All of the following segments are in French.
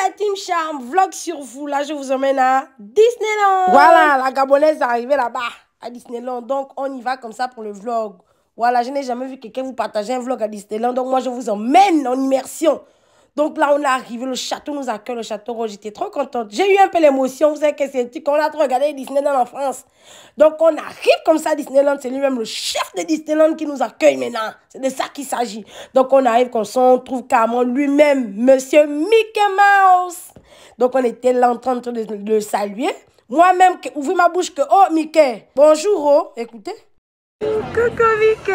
la team Charme, vlog sur vous. Là, je vous emmène à Disneyland. Voilà, la Gabonaise est arrivée là-bas à Disneyland. Donc, on y va comme ça pour le vlog. Voilà, je n'ai jamais vu quelqu'un vous partager un vlog à Disneyland. Donc, moi, je vous emmène en immersion. Donc là, on est arrivé, le château nous accueille, le château Rose. J'étais trop contente. J'ai eu un peu l'émotion. Vous savez que c'est un truc qu'on a trop regardé Disneyland en France. Donc on arrive comme ça à Disneyland. C'est lui-même le chef de Disneyland qui nous accueille maintenant. C'est de ça qu'il s'agit. Donc on arrive comme ça, on trouve carrément lui-même, Monsieur Mickey Mouse. Donc on était là en train de le saluer. Moi-même, ouvrir ma bouche que, oh Mickey, bonjour, oh, écoutez. Coucou Mickey.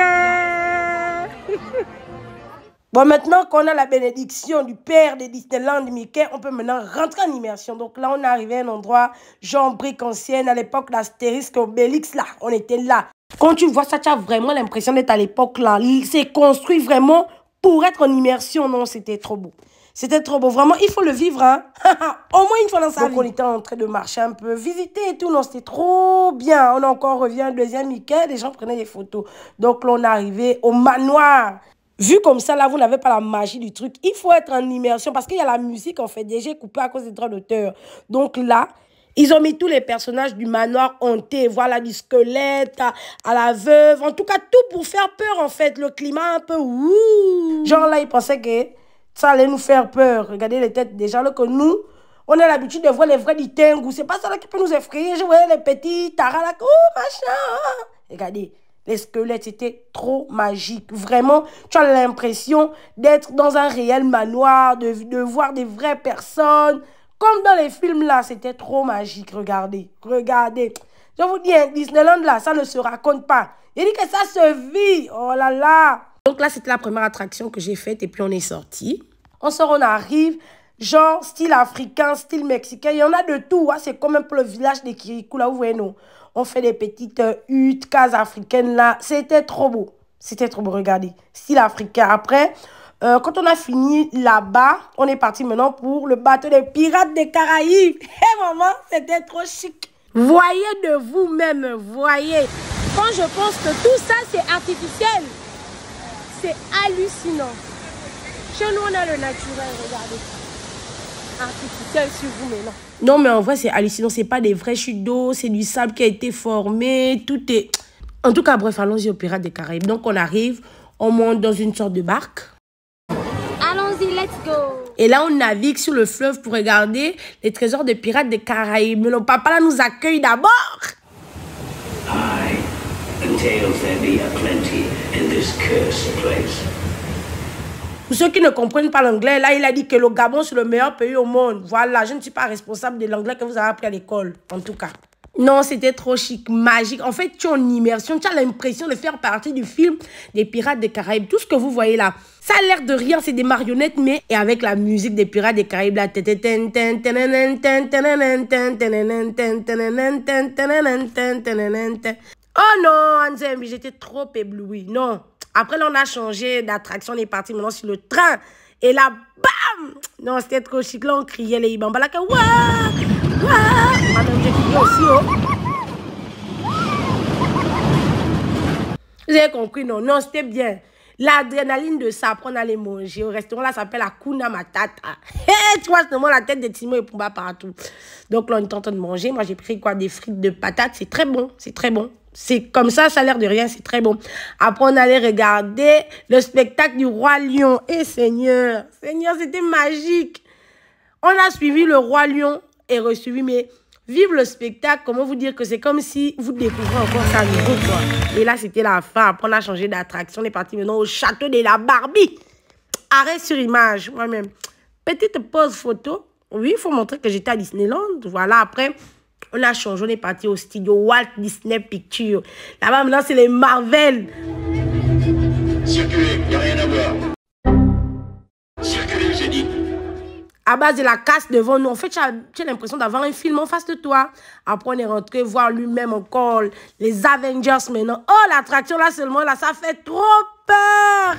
Bon, maintenant qu'on a la bénédiction du père de Disneyland, Mickey, on peut maintenant rentrer en immersion. Donc là, on est arrivé à un endroit, genre brique ancienne, à l'époque d'Astérix, Obélix, là, on était là. Quand tu vois ça, tu as vraiment l'impression d'être à l'époque là. C'est construit vraiment pour être en immersion. Non, c'était trop beau. C'était trop beau. Vraiment, il faut le vivre, hein. Au moins une fois dans sa vie. Donc, on était en train de marcher un peu, visiter et tout. Non, c'était trop bien. On a encore revu un deuxième Mickey. Les gens prenaient des photos. Donc là, on est arrivé au manoir. Vu comme ça, là, vous n'avez pas la magie du truc. Il faut être en immersion parce qu'il y a la musique, en fait, déjà coupée à cause des droits d'auteur. Donc là, ils ont mis tous les personnages du manoir hanté. Voilà, du squelette à la veuve. En tout cas, tout pour faire peur, en fait. Le climat un peu ouh. Genre là, ils pensaient que ça allait nous faire peur. Regardez les têtes des gens là que nous, on a l'habitude de voir les vrais Ditengu. C'est pas ça là qui peut nous effrayer. Je voyais les petits taras là. Oh, machin. Regardez. Les squelettes, c'était trop magique. Vraiment, tu as l'impression d'être dans un réel manoir, de voir des vraies personnes. Comme dans les films là, c'était trop magique. Regardez, regardez. Je vous dis, Disneyland là, ça ne se raconte pas. Il dit que ça se vit. Oh là là. Donc là, c'était la première attraction que j'ai faite et puis on est sorti. On sort, on arrive. Genre style africain, style mexicain. Il y en a de tout. Hein. C'est comme un peu le village des Kirikou là, vous voyez, non? On fait des petites huttes, cases africaines là. C'était trop beau. C'était trop beau, regardez. Style africain. Après, quand on a fini là-bas, on est parti maintenant pour le bateau des Pirates des Caraïbes. Hé maman, c'était trop chic. Voyez de vous-même, voyez. Quand je pense que tout ça c'est artificiel, c'est hallucinant. Chez nous, on a le naturel, regardez. Artificiel sur vous maintenant. Non, mais en vrai, c'est hallucinant. C'est pas des vraies chutes d'eau. C'est du sable qui a été formé. Tout est... En tout cas, bref, allons-y aux Pirates des Caraïbes. Donc, on arrive. On monte dans une sorte de barque. Allons-y, let's go. Et là, on navigue sur le fleuve pour regarder les trésors des Pirates des Caraïbes. Mais le papa, là, nous accueille d'abord. Aye, and tales there be aplenty in this cursed place. Pour ceux qui ne comprennent pas l'anglais, là, il a dit que le Gabon, c'est le meilleur pays au monde. Voilà, je ne suis pas responsable de l'anglais que vous avez appris à l'école, en tout cas. Non, c'était trop chic, magique. En fait, tu es en immersion, tu as l'impression de faire partie du film des Pirates des Caraïbes. Tout ce que vous voyez là, ça a l'air de rien, c'est des marionnettes, mais et avec la musique des Pirates des Caraïbes, là. Oh non, Anzembi, j'étais trop éblouie. Non. Après, là, on a changé d'attraction. On est parti maintenant sur le train. Et là, bam! Non, c'était trop chic. Là, on criait les Ibamba. Là, que ouah! Ouah! Madame, j'ai crié aussi, oh. Vous avez compris, non? Non, c'était bien. L'adrénaline de ça, après, on allait manger. Au restaurant, là, ça s'appelle Hakuna Matata. Hey, tu vois, c'est la tête de Timon et Pumba partout. Donc, là, on est en train de manger. Moi, j'ai pris quoi? Des frites de patates. C'est très bon. C'est très bon. C'est comme ça a l'air de rien, c'est très bon. Après, on allait regarder le spectacle du Roi Lion. Et Seigneur, Seigneur, c'était magique. On a suivi le Roi Lion et reçu, mais vivre le spectacle, comment vous dire que c'est comme si vous découvrez encore ça à nouveau, quoi. Et là, c'était la fin. Après, on a changé d'attraction. On est parti maintenant au château de la Barbie. Arrêt sur image, moi-même. Petite pause photo. Oui, il faut montrer que j'étais à Disneyland. Voilà, après... On a changé, on est parti au studio Walt Disney Pictures. Là-bas, maintenant, c'est les Marvel. Circulez, il n'y a rien à voir. Circulez, j'ai dit. À base de la casse devant nous. En fait, tu as l'impression d'avoir un film en face de toi. Après, on est rentré voir lui-même encore les Avengers maintenant. Oh, l'attraction là seulement, là, ça fait trop peur.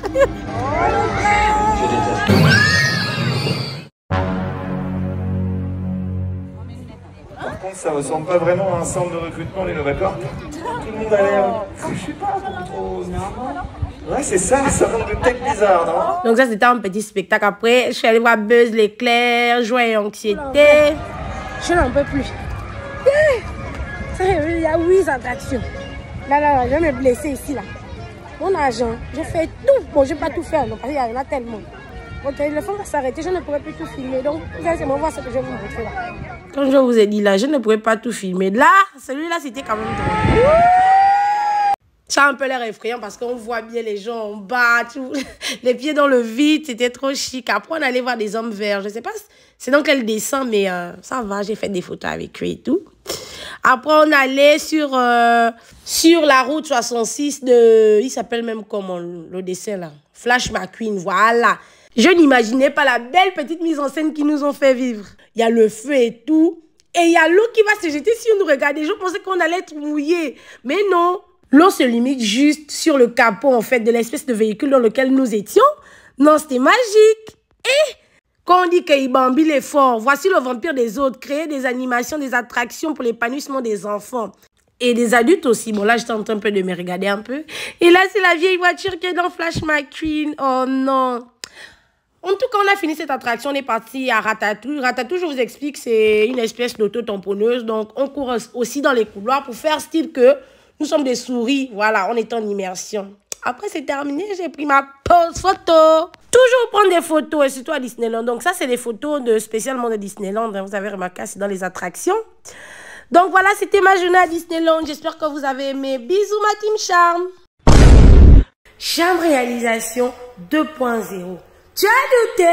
Par contre, ça ressemble pas vraiment à un centre de recrutement, les Novacorp. Tout le monde a l'air, je sais pas, trop... Ouais, c'est ça donne de têtes bizarres, non? Donc ça, c'était un petit spectacle. Après, je suis allée voir Buzz l'éclair, Joie et Anxiété. Je n'en peux plus. Il y a 8 attractions. Là, je vais me blesser ici, là. Mon argent, je fais tout. Bon, je ne vais pas tout faire, non, parce qu'il y en a tellement. Mon téléphone va s'arrêter, je ne pourrai plus tout filmer. Donc, vous allez voir ce que je vais vous montrer là. Comme je vous ai dit là, je ne pourrais pas tout filmer. Là, celui-là, c'était quand même drôle. Ça a un peu l'air effrayant parce qu'on voit bien les gens en bas, tout, les pieds dans le vide, c'était trop chic. Après, on allait voir des hommes verts. Je ne sais pas c'est dans quel dessin, mais ça va, j'ai fait des photos avec eux et tout. Après, on allait sur la route 66 de... Il s'appelle même comment, le dessin là? Flash McQueen, voilà. Je n'imaginais pas la belle petite mise en scène qu'ils nous ont fait vivre. Il y a le feu et tout. Et il y a l'eau qui va se jeter si on nous regardait. Je pensais qu'on allait être mouillé. Mais non. L'eau se limite juste sur le capot, en fait, de l'espèce de véhicule dans lequel nous étions. Non, c'était magique. Et quand on dit qu'Ibambi est fort, voici le vampire des autres. Créer des animations, des attractions pour l'épanouissement des enfants. Et des adultes aussi. Bon, là, j'étais en train un peu de me regarder un peu. Et là, c'est la vieille voiture qui est dans Flash McQueen. Oh non. En tout cas, on a fini cette attraction. On est parti à Ratatouille. Ratatouille, je vous explique, c'est une espèce d'auto-tamponneuse. Donc, on court aussi dans les couloirs pour faire style que nous sommes des souris. Voilà, on est en immersion. Après, c'est terminé. J'ai pris ma pause photo. Toujours prendre des photos, et surtout à Disneyland. Donc, ça, c'est des photos spécialement de Disneyland. Vous avez remarqué, c'est dans les attractions. Donc, voilà, c'était ma journée à Disneyland. J'espère que vous avez aimé. Bisous, ma team Charme. Charme réalisation 2.0. Tu as douté?